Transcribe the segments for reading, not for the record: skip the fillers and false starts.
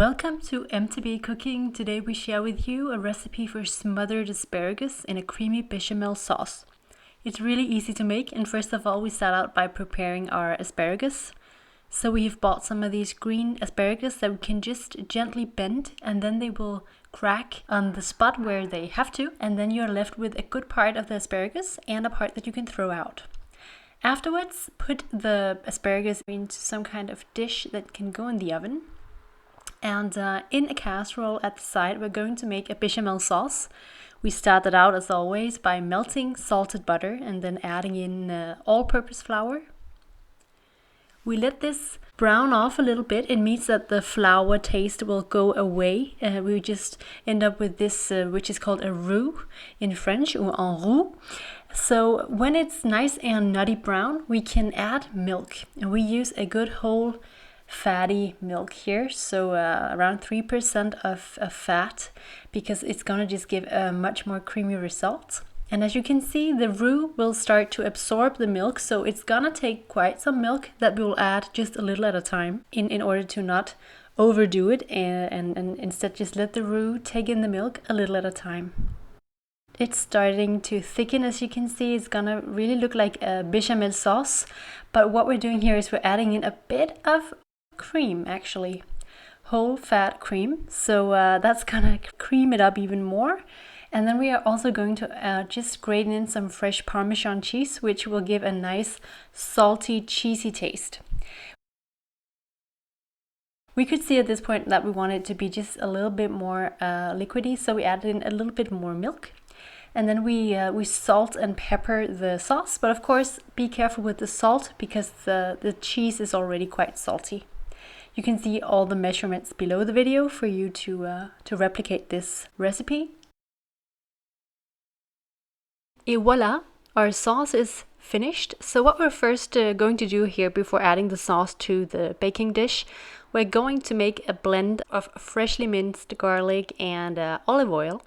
Welcome to MTB Cooking. Today we share with you a recipe for smothered asparagus in a creamy bechamel sauce. It's really easy to make, and first of all we start out by preparing our asparagus. So we have bought some of these green asparagus that we can just gently bend, and then they will crack on the spot where they have to, and then you're left with a good part of the asparagus and a part that you can throw out. Afterwards, put the asparagus into some kind of dish that can go in the oven. And in a casserole at the side, we're going to make a bechamel sauce. We started out, as always, by melting salted butter and then adding in all-purpose flour. We let this brown off a little bit. It means that the flour taste will go away. We just end up with this, which is called a roux in French, or en roux. So when it's nice and nutty brown, we can add milk. And we use a good whole fatty milk here, so around 3% of fat, because it's gonna just give a much more creamy result. And as you can see, the roux will start to absorb the milk, so it's gonna take quite some milk that we'll add just a little at a time in order to not overdo it, and instead just let the roux take in the milk a little at a time. It's starting to thicken, as you can see. It's gonna really look like a bechamel sauce, but what we're doing here is we're adding in a bit of cream, actually whole fat cream, so that's gonna cream it up even more. And then we are also going to just grate in some fresh parmesan cheese, which will give a nice salty, cheesy taste. We could see at this point that we want it to be just a little bit more liquidy, so we added in a little bit more milk. And then we salt and pepper the sauce, but of course be careful with the salt because the cheese is already quite salty. You can see all the measurements below the video for you to replicate this recipe. Et voila, our sauce is finished. So what we're first going to do here before adding the sauce to the baking dish, we're going to make a blend of freshly minced garlic and olive oil.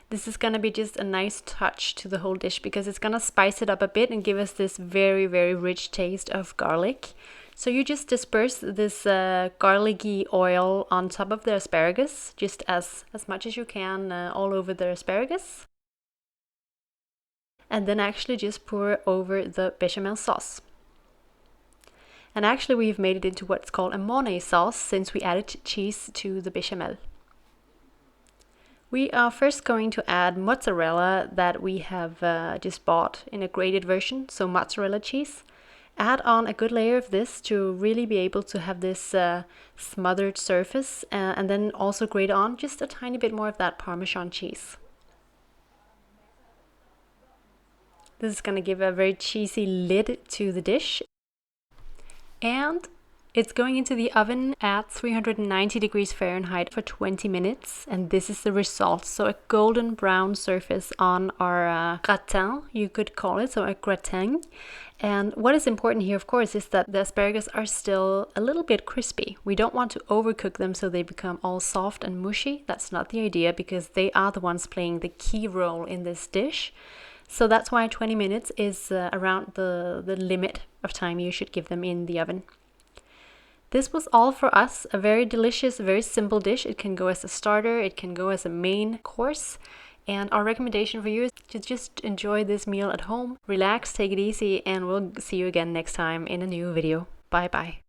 This is going to be just a nice touch to the whole dish because it's going to spice it up a bit and give us this very, very rich taste of garlic. So you just disperse this garlicky oil on top of the asparagus, just as much as you can all over the asparagus. And then actually just pour over the bechamel sauce. And actually we've made it into what's called a Mornay sauce since we added cheese to the bechamel. We are first going to add mozzarella that we have just bought in a grated version, so mozzarella cheese. Add on a good layer of this to really be able to have this smothered surface, and then also grate on just a tiny bit more of that parmesan cheese. This is going to give a very cheesy lid to the dish. And it's going into the oven at 390 degrees Fahrenheit for 20 minutes, and this is the result. So a golden brown surface on our gratin, you could call it, so a gratin. And what is important here, of course, is that the asparagus are still a little bit crispy. We don't want to overcook them so they become all soft and mushy. That's not the idea, because they are the ones playing the key role in this dish. So that's why 20 minutes is around the limit of time you should give them in the oven. This was all for us, a very delicious, very simple dish. It can go as a starter, it can go as a main course. And our recommendation for you is to just enjoy this meal at home, relax, take it easy, and we'll see you again next time in a new video. Bye bye.